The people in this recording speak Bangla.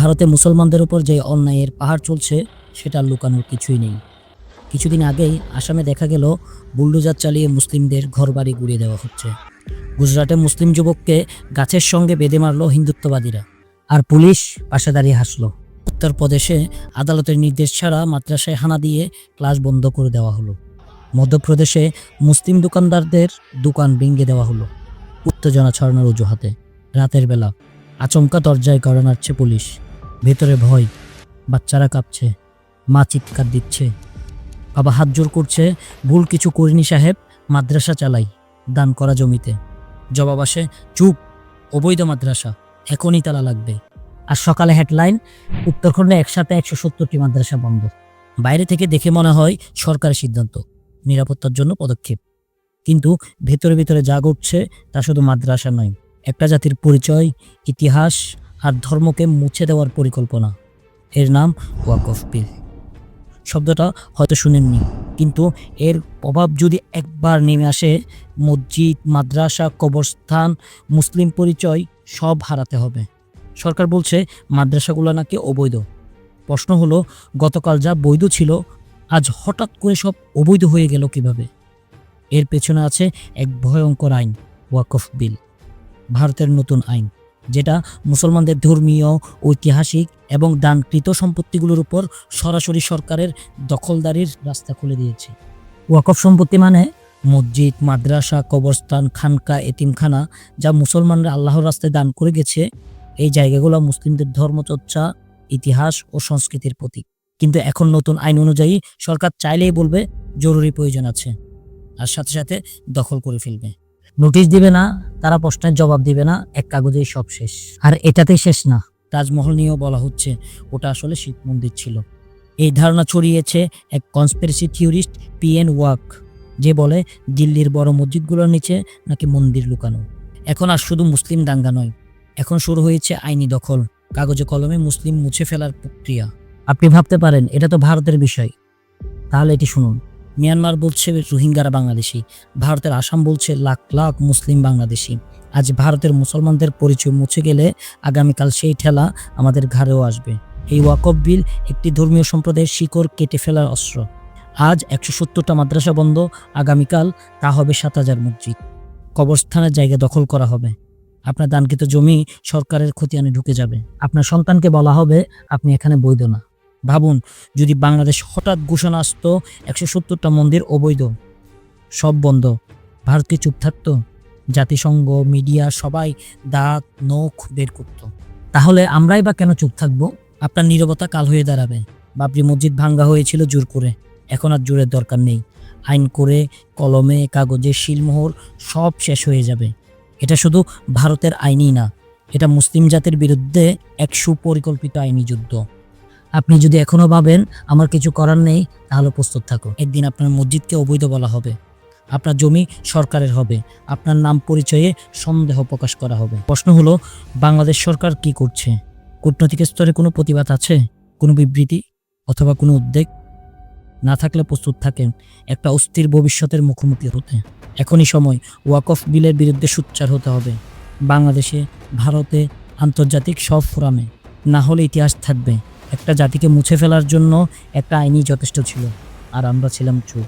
ভারতে মুসলমানদের উপর যে অন্যায়ের পাহাড় চলছে সেটা লুকানোর কিছুই নেই। কিছুদিন আগেই আসামে দেখা গেল বুলডোজার চালিয়ে মুসলিমদের ঘরবাড়ি গুঁড়িয়ে দেওয়া হচ্ছে। গুজরাটে মুসলিম যুবককে গাছের সঙ্গে বেঁধে মারল হিন্দুত্ববাদীরা, আর পুলিশ পাশে দাঁড়িয়ে হাসল। উত্তরপ্রদেশে আদালতের নির্দেশ ছাড়া মাদ্রাসায় হানা দিয়ে ক্লাস বন্ধ করে দেওয়া হলো। মধ্যপ্রদেশে মুসলিম দোকানদারদের দোকান ভেঙে দেওয়া হলো উত্তেজনা ছড়ানোর অজুহাতে। রাতের বেলা আচমকা দরজায় কড়া নাড়ছে পুলিশ। ভেতরে ভয়, বাচ্চারা কাঁপছে, মা চিৎকার দিচ্ছে, বাবা হাত জোর করছে, ভুল কিছু করিনি সাহেব, মাদ্রাসা চালাই, দান করা জমিতে। জবাব আসে, চুপ, অবৈধ মাদ্রাসা, এখনই তালা লাগবে। আর সকালে হেডলাইন, উত্তরাখণ্ডে একসাথে 170টি মাদ্রাসা বন্ধ। বাইরে থেকে দেখে মনে হয় সরকারের সিদ্ধান্ত, নিরাপত্তার জন্য পদক্ষেপ। কিন্তু ভেতরে ভেতরে যা ঘটছে তা শুধু মাদ্রাসা নয়, একটা জাতির পরিচয়, ইতিহাস আর ধর্মকে মুছে দেওয়ার পরিকল্পনা। এর নাম ওয়াকফ বিল। শব্দটা হয়তো শুনেননি, কিন্তু এর প্রভাব যদি একবার নেমে আসে, মসজিদ, মাদ্রাসা, কবরস্থান, মুসলিম পরিচয় সব হারাতে হবে। সরকার বলছে মাদ্রাসাগুলো নাকি অবৈধ। প্রশ্ন হলো, গতকাল যা বৈধ ছিল আজ হঠাৎ করে সব অবৈধ হয়ে গেল কিভাবে? এর পেছনে আছে এক ভয়ঙ্কর আইন, ওয়াকফ বিল। ভারতের নতুন আইন, যেটা মুসলমানদের ধর্মীয়, ঐতিহাসিক এবং দানকৃত সম্পত্তিগুলোর উপর সরাসরি সরকারের দখলদারির রাস্তা খুলে দিয়েছে। ওয়াকফ সম্পত্তি মানে মসজিদ, মাদ্রাসা, কবরস্থান, খানকা, এতিমখানা, যা মুসলমানরা আল্লাহর রাস্তায় দান করে গেছে। এই জায়গাগুলো মুসলিমদের ধর্মচর্চা, ইতিহাস ও সংস্কৃতির প্রতীক। কিন্তু এখন নতুন আইন অনুযায়ী সরকার চাইলেই বলবে জরুরি প্রয়োজন আছে, আর সাথে সাথে দখল করে ফেলবে। নোটিশ দিবে না, তারা প্রশ্নের জবাব দিবে না, এক কাগজেই সব শেষ। আর এটাতেই শেষ না, তাজমহল নিয়েও বলা হচ্ছে ওটা আসলে শিব মন্দির ছিল। এই ধারণা ছড়িয়েছে এক কনস্পিরেসি থিওরিস্ট PN ওয়াক, যে বলে দিল্লির বড় মসজিদগুলোর নিচে নাকি মন্দির লুকানো। এখন আর শুধু মুসলিম দাঙ্গা নয়, এখন শুরু হয়েছে আইনি দখল, কাগজে কলমে মুসলিম মুছে ফেলার প্রক্রিয়া। আপনি ভাবতে পারেন এটা তো ভারতের বিষয়, তাহলে এটি শুনুন। মিয়ানমার বলছে রোহিঙ্গারা বাংলাদেশি, ভারতের আসাম বলছে লাখ লাখ মুসলিম বাংলাদেশি। আজ ভারতের মুসলমানদের পরিচয় মুছে গেলে আগামীকাল সেই ঠেলা আমাদের ঘাড়েও আসবে। এই ওয়াকফ বিল একটি ধর্মীয় সম্প্রদায়ের শিকড় কেটে ফেলার অস্ত্র। আজ 170টা মাদ্রাসা বন্ধ, আগামীকাল তা হবে 7000 মসজিদ। কবরস্থানের জায়গা দখল করা হবে, আপনার দানকৃত জমি সরকারের খতিয়ানে ঢুকে যাবে। আপনার সন্তানকে বলা হবে আপনি এখানে বৈধ না। ভাবুন, যদি বাংলাদেশ হঠাৎ ঘোষণা আসতো 170টা মন্দির অবৈধ, সব বন্ধ, ভারত কি চুপ থাকতো? জাতিসংঘ, মিডিয়া সবাই দাঁত নখ বের করতো। তাহলে আমরাই বা কেন চুপ থাকবো? আপনার নীরবতা কাল হয়ে দাঁড়াবে। বাবরি মসজিদ ভাঙ্গা হয়েছিল জোর করে, এখন আর জোরের দরকার নেই। আইন করে, কলমে, কাগজে, শিলমোহর সব শেষ হয়ে যাবে। এটা শুধু ভারতের আইনই না, এটা মুসলিম জাতির বিরুদ্ধে এক সুপরিকল্পিত আইনি যুদ্ধ। আপনি যদি এখনো ভাবেন আমার কিছু করার নেই, তাহলে প্রস্তুত থাকুন। একদিন আপনার মসজিদকে অবৈধ বলা হবে, আপনার জমি সরকারের হবে, আপনার নাম পরিচয়ে সন্দেহ প্রকাশ করা হবে। প্রশ্ন হলো, বাংলাদেশ সরকার কি করছে? কূটনৈতিক স্তরে কোনো প্রতিবাদ আছে, কোনো বিবৃতি অথবা কোনো উদ্বেগ? না থাকলে প্রস্তুত থাকেন একটা অস্থির ভবিষ্যতের মুখোমুখি হতে। এখনই সময় ওয়াকফ বিলের বিরুদ্ধে সোচ্চার হতে হবে, বাংলাদেশে, ভারতে, আন্তর্জাতিক সব ফোরামে। না হলে ইতিহাস থাকবে, একটা জাতিকে মুছে ফেলার জন্য একটা আইনই যথেষ্ট ছিল, আর আমরা ছিলাম চুপ।